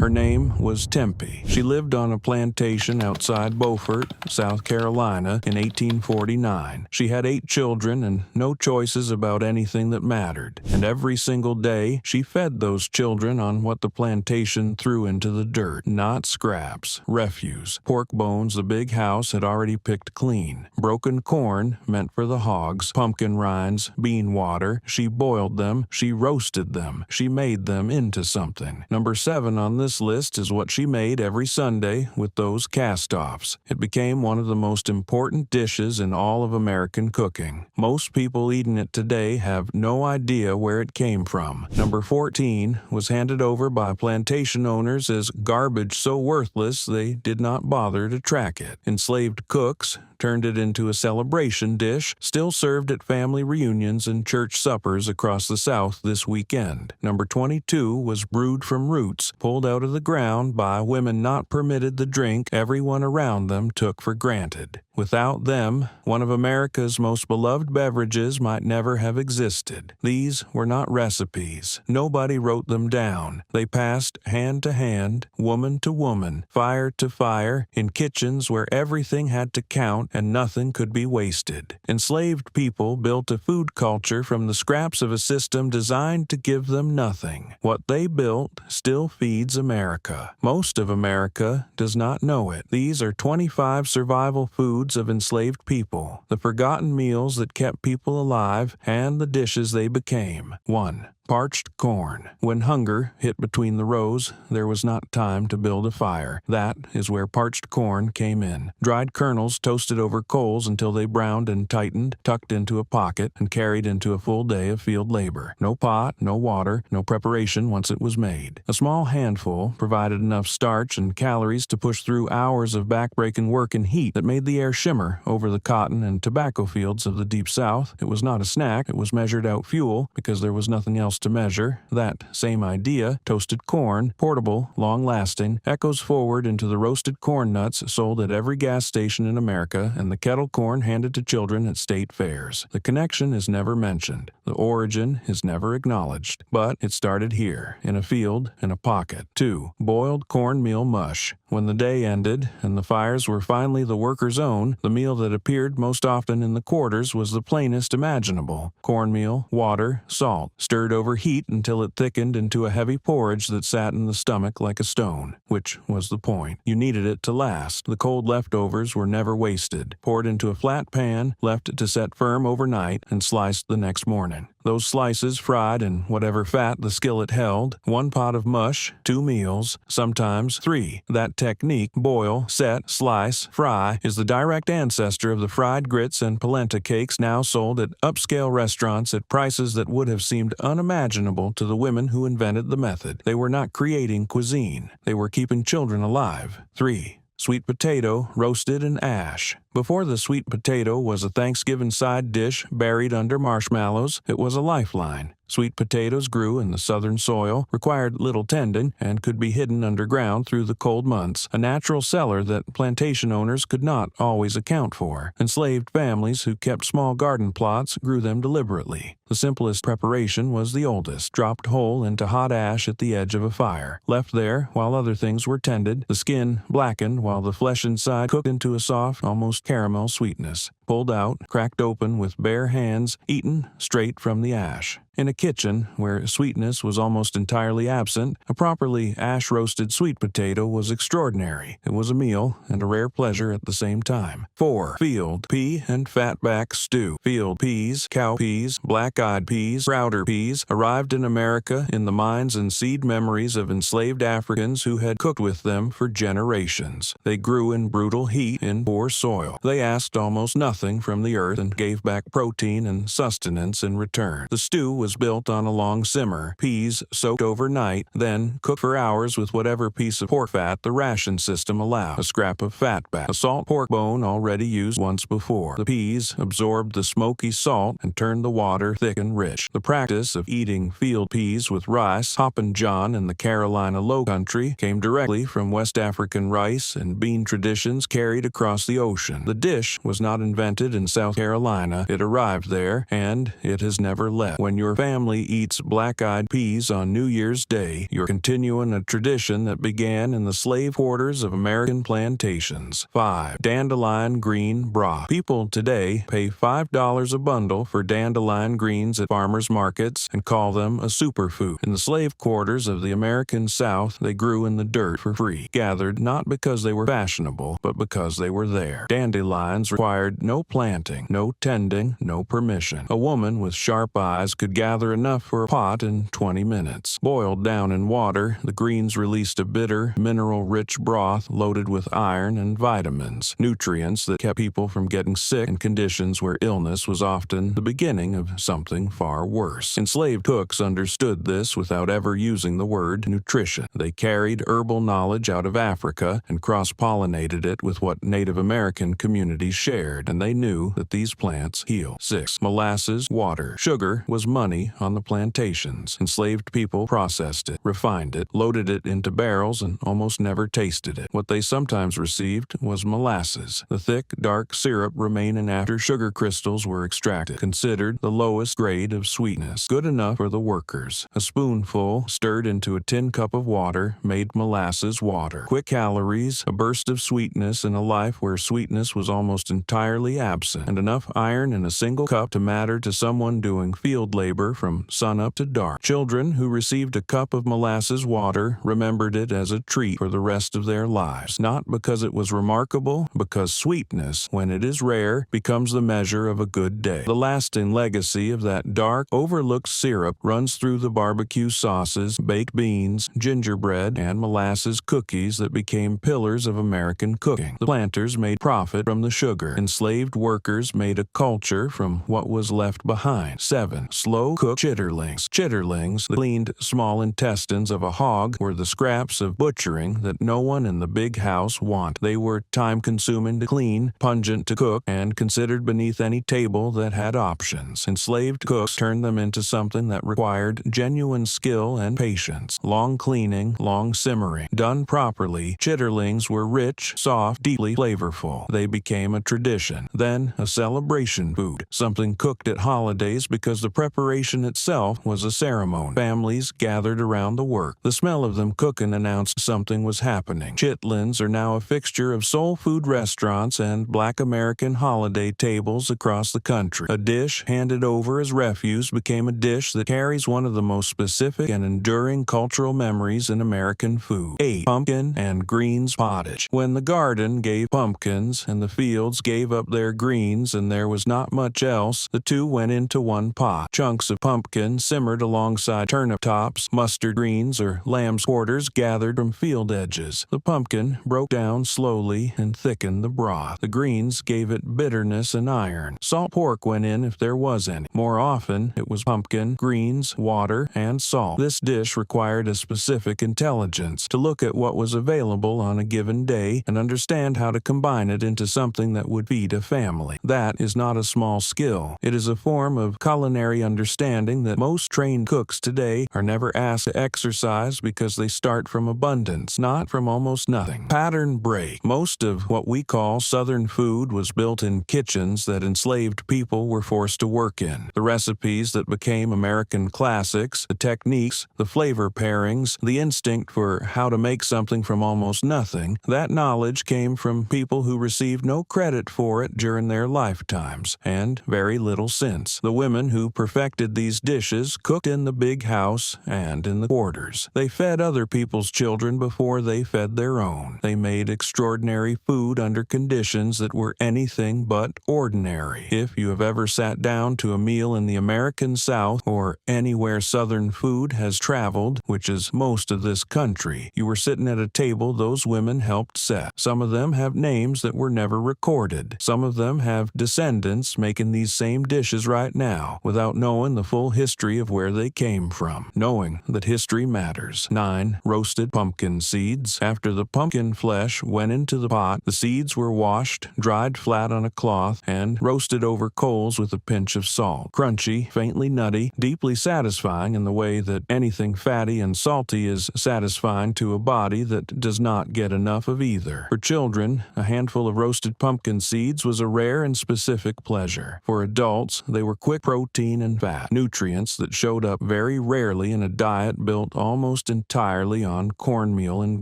Her name was Tempe. She lived on a plantation outside Beaufort, South Carolina in 1849. She had 8 children and no choices about anything that mattered. And every single day, she fed those children on what the plantation threw into the dirt. Not scraps, refuse, pork bones the big house had already picked clean, broken corn meant for the hogs, pumpkin rinds, bean water. She boiled them, she roasted them, she made them into something. Number 7 on this list is what she made every Sunday with those cast-offs. It became one of the most important dishes in all of American cooking. Most people eating it today have no idea where it came from. Number 14 was handed over by plantation owners as garbage so worthless they did not bother to track it. Enslaved cooks turned it into a celebration dish, still served at family reunions and church suppers across the South this weekend. Number 22 was brewed from roots, pulled out of the ground by women not permitted the drink everyone around them took for granted. Without them, one of America's most beloved beverages might never have existed. These were not recipes. Nobody wrote them down. They passed hand to hand, woman to woman, fire to fire, in kitchens where everything had to count and nothing could be wasted. Enslaved people built a food culture from the scraps of a system designed to give them nothing. What they built still feeds America. Most of America does not know it. These are 25 survival foods of enslaved people, the forgotten meals that kept people alive, and the dishes they became. 1. Parched corn. When hunger hit between the rows, there was not time to build a fire. That is where parched corn came in. Dried kernels toasted over coals until they browned and tightened, tucked into a pocket, and carried into a full day of field labor. No pot, no water, no preparation once it was made. A small handful provided enough starch and calories to push through hours of backbreaking work and heat that made the air shimmer over the cotton and tobacco fields of the Deep South. It was not a snack, it was measured out fuel because there was nothing else to measure. That same idea, toasted corn, portable, long-lasting, echoes forward into the roasted corn nuts sold at every gas station in America and the kettle corn handed to children at state fairs. The connection is never mentioned. The origin is never acknowledged. But it started here, in a field, in a pocket. 2. Boiled cornmeal mush. When the day ended and the fires were finally the workers' own, the meal that appeared most often in the quarters was the plainest imaginable. Cornmeal, water, salt, stirred over heat until it thickened into a heavy porridge that sat in the stomach like a stone, which was the point. You needed it to last. The cold leftovers were never wasted. Poured into a flat pan, left to set firm overnight, and sliced the next morning. Those slices fried in whatever fat the skillet held. 1 pot of mush, 2 meals, sometimes 3. That technique, boil, set, slice, fry, is the direct ancestor of the fried grits and polenta cakes now sold at upscale restaurants at prices that would have seemed unimaginable to the women who invented the method. They were not creating cuisine. They were keeping children alive. 3. Sweet potato, roasted in ash. Before the sweet potato was a Thanksgiving side dish buried under marshmallows, it was a lifeline. Sweet potatoes grew in the southern soil, required little tending, and could be hidden underground through the cold months, a natural cellar that plantation owners could not always account for. Enslaved families who kept small garden plots grew them deliberately. The simplest preparation was the oldest, dropped whole into hot ash at the edge of a fire. Left there while other things were tended, the skin blackened while the flesh inside cooked into a soft, almost caramel sweetness. Pulled out, cracked open with bare hands, eaten straight from the ash. In a kitchen where sweetness was almost entirely absent, a properly ash-roasted sweet potato was extraordinary. It was a meal and a rare pleasure at the same time. 4. Field pea and fatback stew. Field peas, cow peas, black-eyed peas, prouder peas arrived in America in the minds and seed memories of enslaved Africans who had cooked with them for generations. They grew in brutal heat in poor soil. They asked almost nothing from the earth and gave back protein and sustenance in return. The stew was built on a long simmer, peas soaked overnight, then cooked for hours with whatever piece of pork fat the ration system allowed. A scrap of fatback, a salt pork bone already used once before. The peas absorbed the smoky salt and turned the water thick and rich. The practice of eating field peas with rice, Hoppin' John in the Carolina Lowcountry, came directly from West African rice and bean traditions carried across the ocean. The dish was not invented in South Carolina. It arrived there, and it has never left. When your family eats black-eyed peas on New Year's Day, you're continuing a tradition that began in the slave quarters of American plantations. 5. Dandelion green broth. People today pay $5 a bundle for dandelion greens at farmers markets and call them a superfood. In the slave quarters of the American South, they grew in the dirt for free, gathered not because they were fashionable, but because they were there. Dandelions required no planting, no tending, no permission. A woman with sharp eyes could gather enough for a pot in 20 minutes. Boiled down in water, the greens released a bitter, mineral-rich broth loaded with iron and vitamins, nutrients that kept people from getting sick in conditions where illness was often the beginning of something far worse. Enslaved cooks understood this without ever using the word nutrition. They carried herbal knowledge out of Africa and cross-pollinated it with what Native American communities shared, and they knew that these plants heal. 6. Molasses water. Sugar was money on the plantations. Enslaved people processed it, refined it, loaded it into barrels, and almost never tasted it. What they sometimes received was molasses, the thick, dark syrup remaining after sugar crystals were extracted, considered the lowest grade of sweetness, good enough for the workers. A spoonful stirred into a tin cup of water made molasses water. Quick calories, a burst of sweetness in a life where sweetness was almost entirely absent, and enough iron in a single cup to matter to someone doing field labor from sunup to dark. Children who received a cup of molasses water remembered it as a treat for the rest of their lives, not because it was remarkable, because sweetness, when it is rare, becomes the measure of a good day. The lasting legacy of that dark, overlooked syrup runs through the barbecue sauces, baked beans, gingerbread, and molasses cookies that became pillars of American cooking. The planters made profit from the sugar. Enslaved workers made a culture from what was left behind. 7. Slow-cooked chitterlings. Chitterlings, the cleaned small intestines of a hog, were the scraps of butchering that no one in the big house wanted. They were time-consuming to clean, pungent to cook, and considered beneath any table that had options. Enslaved cooks turned them into something that required genuine skill and patience. Long cleaning, long simmering. Done properly, chitterlings were rich, soft, deeply flavorful. They became a tradition, then a celebration food, something cooked at holidays because the preparation itself was a ceremony. Families gathered around the work. The smell of them cooking announced something was happening. Chitlins are now a fixture of soul food restaurants and Black American holiday tables across the country. A dish handed over as refuse became a dish that carries one of the most specific and enduring cultural memories in American food. 8. Pumpkin and greens pottage. When the garden gave pumpkins and the fields gave up their greens and there was not much else, the two went into one pot. Chunks of pumpkin simmered alongside turnip tops, mustard greens, or lamb's quarters gathered from field edges. The pumpkin broke down slowly and thickened the broth. The greens gave it bitterness and iron. Salt pork went in if there was any. More often, it was pumpkin, greens, water, and salt. This dish required a specific intelligence to look at what was available on a given day and understand how to combine it into something that would feed a family. That is not a small skill. It is a form of culinary understanding that most trained cooks today are never asked to exercise because they start from abundance, not from almost nothing. Pattern break. Most of what we call Southern food was built in kitchens that enslaved people were forced to work in. The recipes that became American classics, the techniques, the flavor pairings, the instinct for how to make something from almost nothing, that knowledge came from people who received no credit for it during their lifetimes, and very little since. The women who perfected these dishes cooked in the big house and in the quarters. They fed other people's children before they fed their own. They made extraordinary food under conditions that were anything but ordinary. If you have ever sat down to a meal in the American South or anywhere Southern food has traveled, which is most of this country, you were sitting at a table those women helped set. Some of them have names that were never recorded. Some of them have descendants making these same dishes right now without knowing the full history of where they came from, knowing that history matters. 9. Roasted pumpkin seeds. After the pumpkin flesh went into the pot, the seeds were washed, dried flat on a cloth, and roasted over coals with a pinch of salt. Crunchy, faintly nutty, deeply satisfying in the way that anything fatty and salty is satisfying to a body that does not get enough of either. For children, a handful of roasted pumpkin seeds was a rare and specific pleasure. For adults, they were quick protein and fat. fat, nutrients that showed up very rarely in a diet built almost entirely on cornmeal and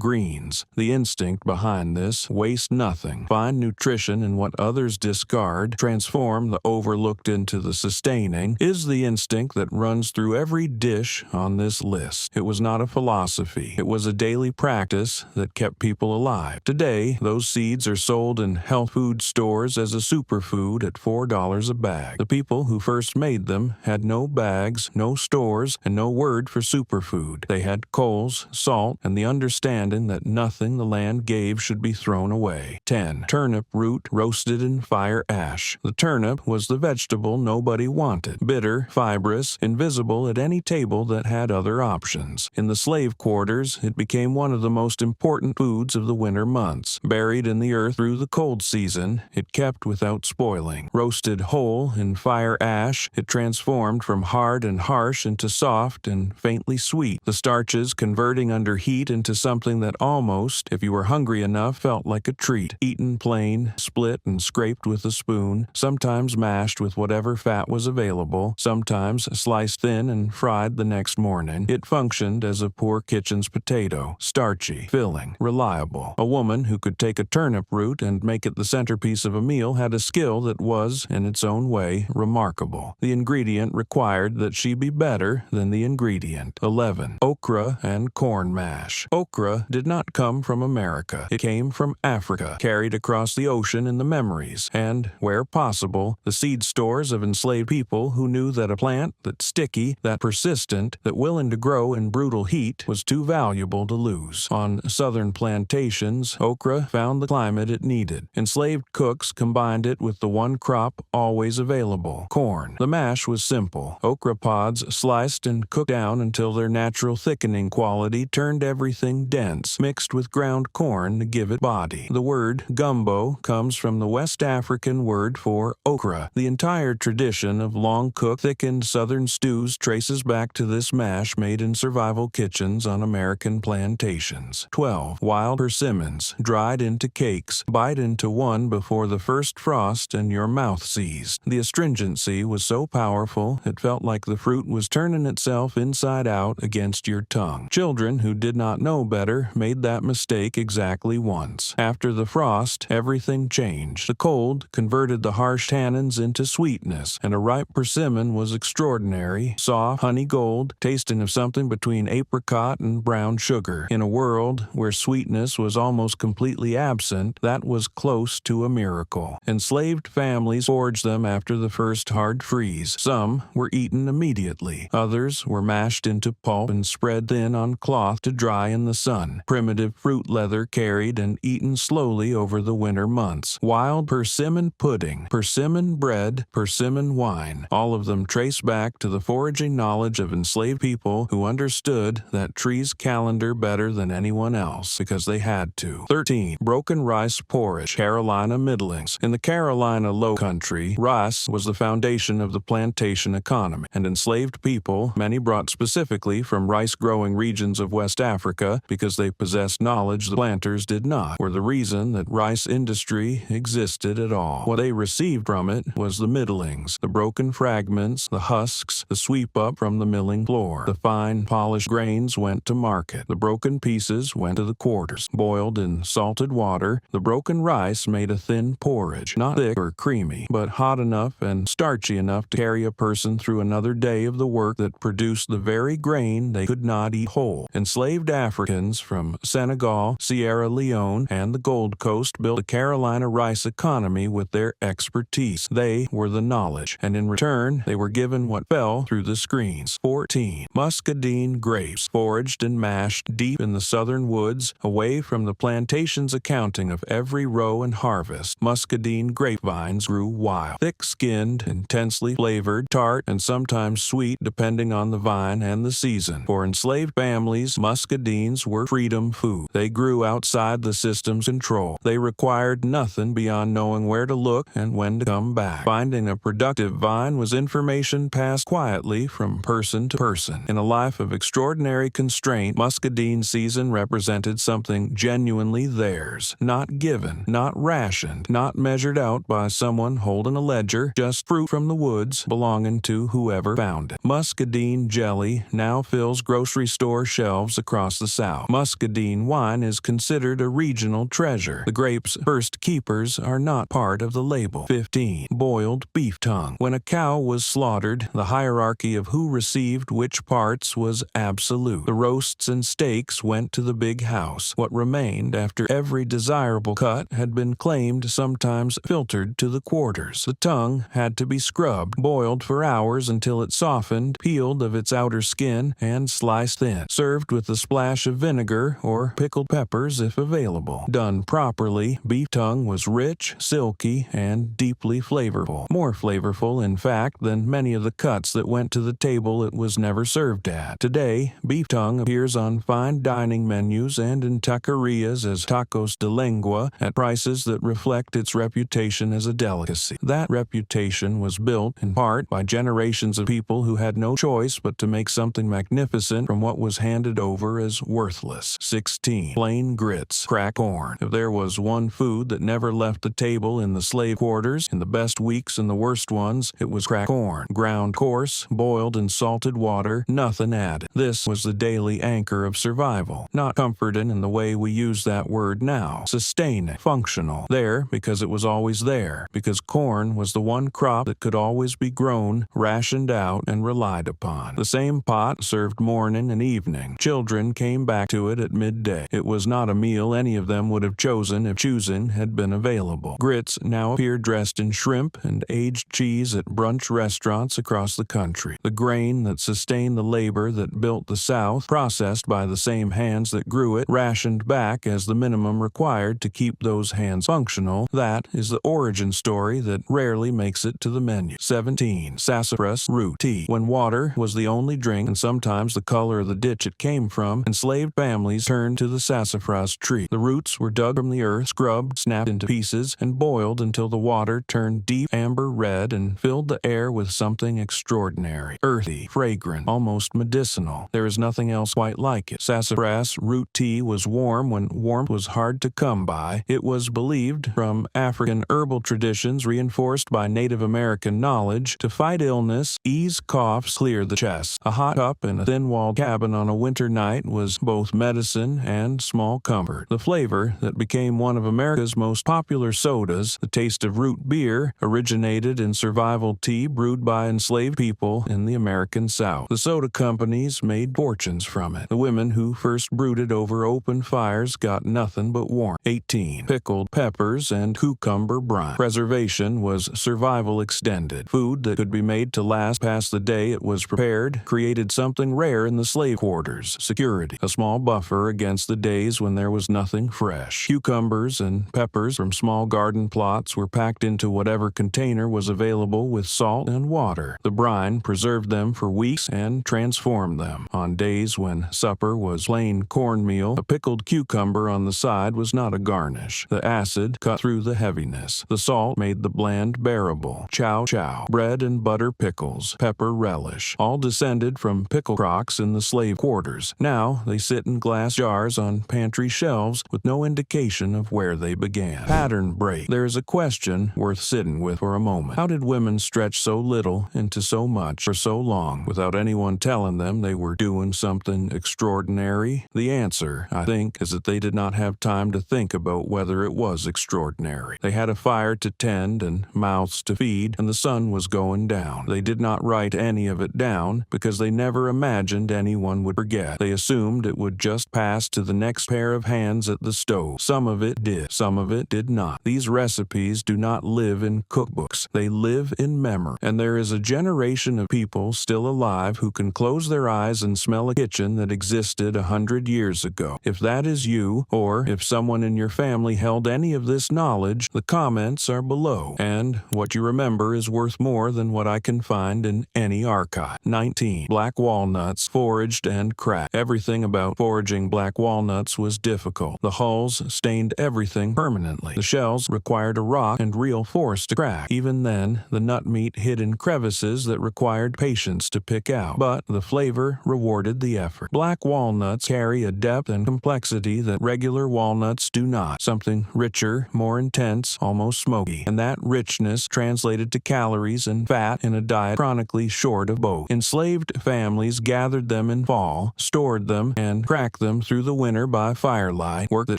greens. The instinct behind this, waste nothing, find nutrition in what others discard, transform the overlooked into the sustaining, is the instinct that runs through every dish on this list. It was not a philosophy. It was a daily practice that kept people alive. Today, those seeds are sold in health food stores as a superfood at $4 a bag. The people who first made them had no bags, no stores, and no word for superfood. They had coals, salt, and the understanding that nothing the land gave should be thrown away. 10. Turnip root roasted in fire ash. The turnip was the vegetable nobody wanted. Bitter, fibrous, invisible at any table that had other options. In the slave quarters, it became one of the most important foods of the winter months. Buried in the earth through the cold season, it kept without spoiling. Roasted whole in fire ash, it transformed from hard and harsh into soft and faintly sweet, the starches converting under heat into something that almost, if you were hungry enough, felt like a treat. Eaten plain, split and scraped with a spoon, sometimes mashed with whatever fat was available, sometimes sliced thin and fried the next morning. It functioned as a poor kitchen's potato, starchy, filling, reliable. A woman who could take a turnip root and make it the centerpiece of a meal had a skill that was, in its own way, remarkable. The ingredient required that she be better than the ingredient. 11. Okra and corn mash. Okra did not come from America. It came from Africa, carried across the ocean in the memories, and, where possible, the seed stores of enslaved people who knew that a plant that sticky, that persistent, that willing to grow in brutal heat was too valuable to lose. On southern plantations, okra found the climate it needed. Enslaved cooks combined it with the one crop always available, corn. The mash was simple. Okra pods sliced and cooked down until their natural thickening quality turned everything dense, mixed with ground corn to give it body. The word gumbo comes from the West African word for okra. The entire tradition of long-cooked, thickened southern stews traces back to this mash made in survival kitchens on American plantations. 12. Wild persimmons, dried into cakes. Bite into one before the first frost and your mouth seized. The astringency was so powerful it felt like the fruit was turning itself inside out against your tongue. Children who did not know better made that mistake exactly once. After the frost, everything changed. The cold converted the harsh tannins into sweetness, and a ripe persimmon was extraordinary, soft, honey gold, tasting of something between apricot and brown sugar. In a world where sweetness was almost completely absent, that was close to a miracle. Enslaved families foraged them after the first hard freeze. Some were eaten immediately. Others were mashed into pulp and spread thin on cloth to dry in the sun. Primitive fruit leather carried and eaten slowly over the winter months. Wild persimmon pudding, persimmon bread, persimmon wine, all of them trace back to the foraging knowledge of enslaved people who understood that tree's calendar better than anyone else because they had to. 13. Broken rice porridge, Carolina middlings. In the Carolina Low Country, rice was the foundation of the plantation economy, and enslaved people, many brought specifically from rice-growing regions of West Africa because they possessed knowledge the planters did not, were the reason that rice industry existed at all. What they received from it was the middlings, the broken fragments, the husks, the sweep-up from the milling floor. The fine, polished grains went to market. The broken pieces went to the quarters. Boiled in salted water, the broken rice made a thin porridge, not thick or creamy, but hot enough and starchy enough to carry a person through another day of the work that produced the very grain they could not eat whole. Enslaved Africans from Senegal, Sierra Leone, and the Gold Coast built the Carolina rice economy with their expertise. They were the knowledge, and in return, they were given what fell through the screens. 14. Muscadine grapes, foraged and mashed deep in the southern woods, away from the plantation's accounting of every row and harvest. Muscadine grapevines grew wild, thick-skinned, intensely flavored, tart, and sometimes sweet depending on the vine and the season. For enslaved families, muscadines were freedom food. They grew outside the system's control. They required nothing beyond knowing where to look and when to come back. Finding a productive vine was information passed quietly from person to person. In a life of extraordinary constraint, muscadine season represented something genuinely theirs, not given, not rationed, not measured out by someone holding a ledger, just fruit from the woods belonging to whoever found it. Muscadine jelly now fills grocery store shelves across the South. Muscadine wine is considered a regional treasure. The grape's first keepers are not part of the label. 15. Boiled beef tongue. When a cow was slaughtered, the hierarchy of who received which parts was absolute. The roasts and steaks went to the big house. What remained after every desirable cut had been claimed, sometimes filtered to the quarters. The tongue had to be scrubbed, boiled for hours until it softened, peeled of its outer skin, and sliced thin. Served with a splash of vinegar or pickled peppers if available. Done properly, beef tongue was rich, silky, and deeply flavorful. More flavorful, in fact, than many of the cuts that went to the table it was never served at. Today, beef tongue appears on fine dining menus and in taquerias as tacos de lengua at prices that reflect its reputation as a delicacy. That reputation was built, in part, by generations of people who had no choice but to make something magnificent from what was handed over as worthless. 16. Plain grits. Crack corn. If there was one food that never left the table in the slave quarters, in the best weeks and the worst ones, it was crack corn. Ground coarse, boiled in salted water, nothing added. This was the daily anchor of survival. Not comforting in the way we use that word now. Sustaining. Functional. There because it was always there. Because corn was the one crop that could always be grown, rationed out, and relied upon. The same pot served morning and evening. Children came back to it at midday. It was not a meal any of them would have chosen if choosing had been available. Grits now appear dressed in shrimp and aged cheese at brunch restaurants across the country. The grain that sustained the labor that built the South, processed by the same hands that grew it, rationed back as the minimum required to keep those hands functional, that is the origin story that rarely makes it to the menu. 17. Sassafras root tea. When water was the only drink and sometimes the color of the ditch it came from, enslaved families turned to the sassafras tree. The roots were dug from the earth, scrubbed, snapped into pieces, and boiled until the water turned deep amber red and filled the air with something extraordinary. Earthy, fragrant, almost medicinal. There is nothing else quite like it. Sassafras root tea was warm when warmth was hard to come by. It was believed, from African herbal traditions reinforced by Native American knowledge, to fight illness, ease coughs, clear the chest. A hot cup in a thin-walled cabin on a winter night was both medicine and small comfort. The flavor that became one of America's most popular sodas, the taste of root beer, originated in survival tea brewed by enslaved people in the American South. The soda companies made fortunes from it. The women who first brewed it over open fires got nothing but warmth. 18. Pickled peppers and cucumber brine. Preservation was survival extended. Food that could be made to last past the day it was prepared created something rare in the slave quarters: security, a small buffer against the days when there was nothing fresh. Cucumbers and peppers from small garden plots were packed into whatever container was available with salt and water. The brine preserved them for weeks and transformed them. On days when supper was plain cornmeal, a pickled cucumber on the side was not a garnish. The acid cut through the heaviness. The salt made the bland bearable. Chow-chow, bread and butter pickles, pepper relish, all descended from pickle crocks in the slave quarters. Now they sit in glass jars on pantry shelves with no indication of where they began. Pattern break. There is a question worth sitting with for a moment. How did women stretch so little into so much for so long without anyone telling them they were doing something extraordinary? The answer, I think, is that they did not have time to think about whether it was extraordinary. They had a fire to tend and mouths to feed, and the sun was going down. They did not write any of it down because they never imagined anyone would forget. They assumed it would just pass to the next pair of hands at the stove. Some of it did. Some of it did not. These recipes do not live in cookbooks. They live in memory. And there is a generation of people still alive who can close their eyes and smell a kitchen that existed 100 years ago. If that is you, or if someone in your family held any of this knowledge, the comments are below. And what you remember is worth more than what I can find in any archive. 19. Black walnuts, foraged and cracked. Everything about foraging black walnuts was difficult. The hulls stained everything permanently. The shells required a rock and real force to crack. Even then, the nut meat hid in crevices that required patience to pick out. But the flavor rewarded the effort. Black walnuts carry a depth and complexity that regular walnuts do not. Something richer, more intense, almost smoky. And that richness translated to calories and fat in a diet chronically short of both. Enslaved families gathered them in fall, stored them, and cracked them through the winter by firelight, work that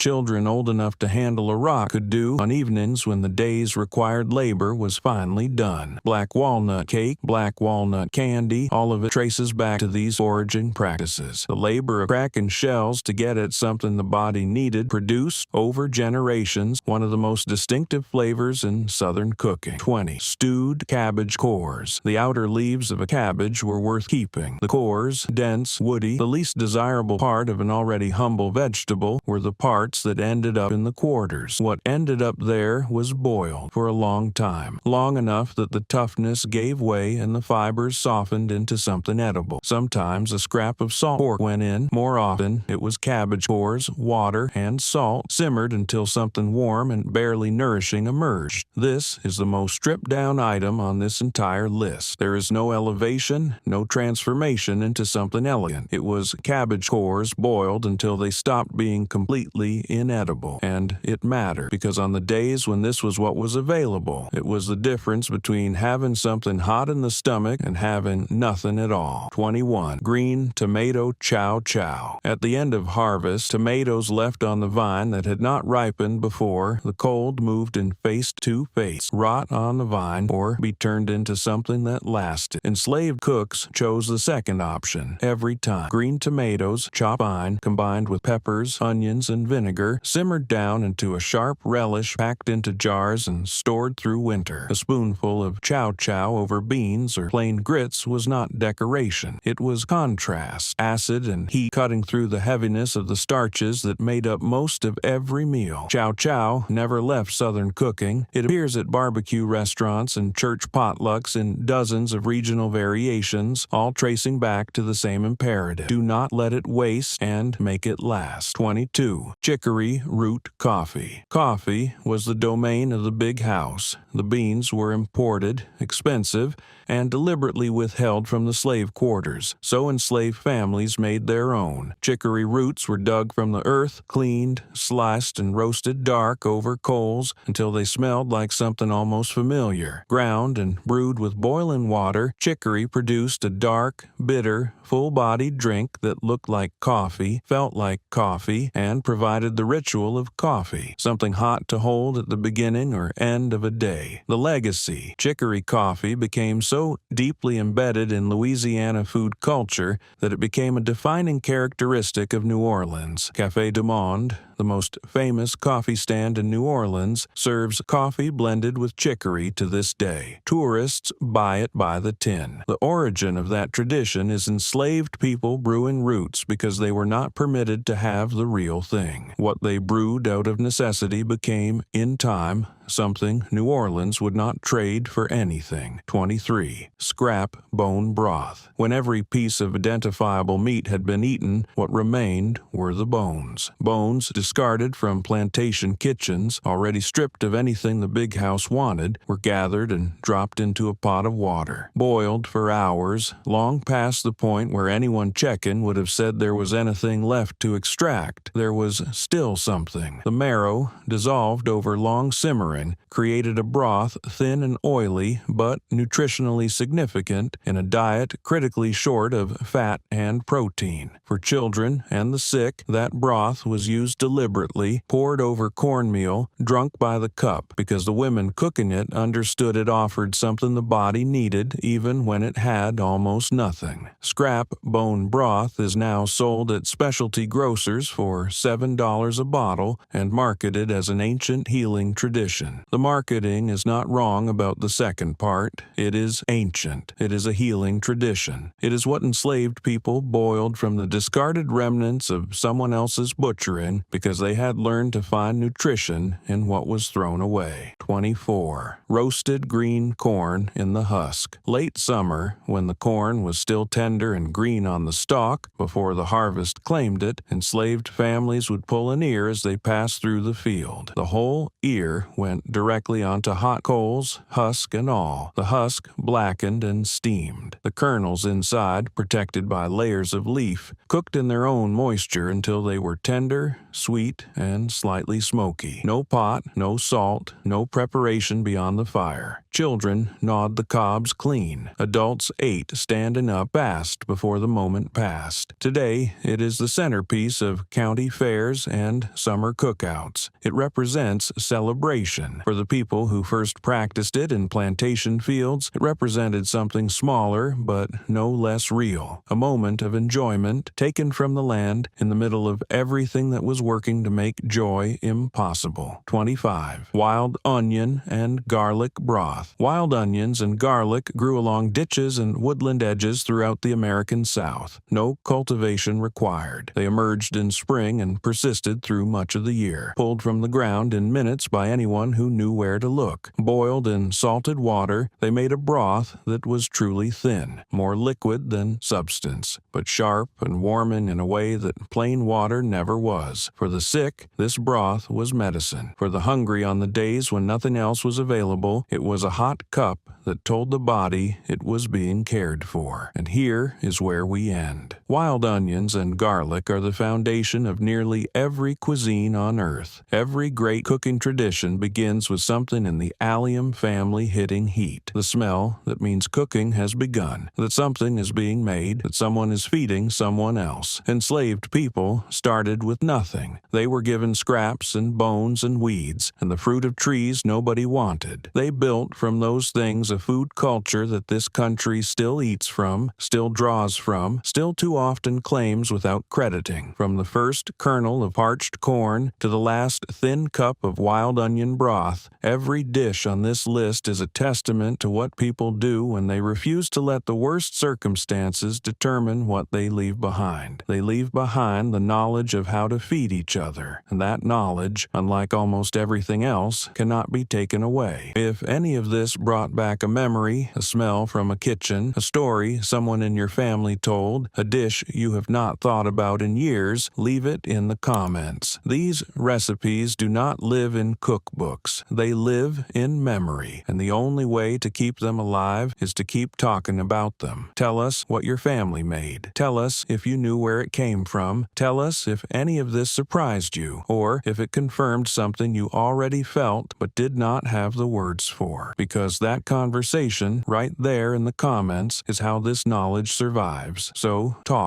children old enough to handle a rock could do on evenings when the day's required labor was finally done. Black walnut cake, black walnut candy, all of it traces back to these foraging practices. The labor of cracking shells to get at something the body needed produced, over generations, one of the most distinctive flavors in Southern cooking. 20. Stewed cabbage cores. The outer leaves of a cabbage were worth keeping. The cores, dense, woody, the least desirable part of an already humble vegetable, were the parts that ended up in the quarters. What ended up there was boiled for a long time, long enough that the toughness gave way and the fibers softened into something edible. Sometimes a scrap of salt pork went in. More often, it was cabbage cores, water, and salt, simmered until something warm and barely nourishing emerged. This is the most stripped-down item on this entire list. There is no elevation, no transformation into something elegant. It was cabbage cores boiled until they stopped being completely inedible. And it mattered, because on the days when this was what was available, it was the difference between having something hot in the stomach and having nothing at all. 21. Green tomato chow-chow. At the end of harvest, tomatoes left on the vine that had not ripened before the cold moved in face-to-face, rot on the vine, or be turned into something that lasted. Enslaved cooks chose the second option every time. Green tomatoes, chopped fine, combined with peppers, onions, and vinegar, simmered down into a sharp relish, packed into jars and stored through winter. A spoonful of chow-chow over beans or plain grits was not decoration. It was contrast, acid and heat cutting through the heaviness of the starches that made up most of every meal. Chow-chow never left Southern cooking. It appears at barbecue restaurants and church potlucks in dozens of regional variations, all tracing back to the same imperative: do not let it waste and make it last. 22. Chicory root coffee. Coffee was the domain of the big house. The beans were imported, expensive, and deliberately withheld from the slave quarters, so enslaved families made their own. Chicory roots were dug from the earth, cleaned, sliced, and roasted dark over coals until they smelled like something almost familiar. Ground and brewed with boiling water, chicory produced a dark, bitter, full-bodied drink that looked like coffee, felt like coffee, and provided the ritual of coffee, something hot to hold at the beginning or end of a day. The legacy. Chicory coffee became so deeply embedded in Louisiana food culture that it became a defining characteristic of New Orleans. Café du Monde, the most famous coffee stand in New Orleans, serves coffee blended with chicory to this day. Tourists buy it by the tin. The origin of that tradition is enslaved people brewing roots because they were not permitted to have the real thing. What they brewed out of necessity became, in time, something New Orleans would not trade for anything. 23. Scrap bone broth. When every piece of identifiable meat had been eaten, what remained were the bones. Bones discarded from plantation kitchens, already stripped of anything the big house wanted, were gathered and dropped into a pot of water. Boiled for hours, long past the point where anyone checking would have said there was anything left to extract. There was still something. The marrow, dissolved over long simmering, created a broth thin and oily, but nutritionally significant in a diet critically short of fat and protein. For children and the sick, that broth was used deliberately, poured over cornmeal, drunk by the cup, because the women cooking it understood it offered something the body needed even when it had almost nothing. Scrap bone broth is now sold at specialty grocers for $7 a bottle and marketed as an ancient healing tradition. The marketing is not wrong about the second part. It is ancient. It is a healing tradition. It is what enslaved people boiled from the discarded remnants of someone else's butchering because they had learned to find nutrition in what was thrown away. 24. Roasted green corn in the husk. Late summer, when the corn was still tender and green on the stalk, before the harvest claimed it, enslaved families would pull an ear as they passed through the field. The whole ear went directly onto hot coals, husk and all. The husk blackened and steamed. The kernels inside, protected by layers of leaf, cooked in their own moisture until they were tender, sweet, and slightly smoky. No pot, no salt, no preparation beyond the fire. Children gnawed the cobs clean. Adults ate standing up fast before the moment passed. Today, it is the centerpiece of county fairs and summer cookouts. It represents celebration. For the people who first practiced it in plantation fields, it represented something smaller but no less real. A moment of enjoyment taken from the land in the middle of everything that was working to make joy impossible. 25. Wild onion and garlic broth. Wild onions and garlic grew along ditches and woodland edges throughout the American South. No cultivation required. They emerged in spring and persisted through much of the year, pulled from the ground in minutes by anyone who knew where to look. Boiled in salted water, they made a broth that was truly thin, more liquid than substance, but sharp and warming in a way that plain water never was. For the sick, this broth was medicine. For the hungry on the days when nothing else was available, it was a hot cup that told the body it was being cared for. And here is where we end. Wild onions and garlic are the foundation of nearly every cuisine on earth. Every great cooking tradition begins with something in the allium family hitting heat. The smell that means cooking has begun, that something is being made, that someone is feeding someone else. Enslaved people started with nothing. They were given scraps and bones and weeds, and the fruit of trees nobody wanted. They built from those things a food culture that this country still eats from, still draws from, still too often claims without crediting. From the first kernel of parched corn to the last thin cup of wild onion broth, every dish on this list is a testament to what people do when they refuse to let the worst circumstances determine what they leave behind. They leave behind the knowledge of how to feed each other, and that knowledge, unlike almost everything else, cannot be taken away. If any of this brought back a memory, a smell from a kitchen, a story someone in your family told, a dish you have not thought about in years, leave it in the comments. These recipes do not live in cookbooks. They live in memory, and the only way to keep them alive is to keep talking about them. Tell us what your family made. Tell us if you knew where it came from. Tell us if any of this surprised you, or if it confirmed something you already felt but did not have the words for. Because that conversation right there in the comments is how this knowledge survives. So talk.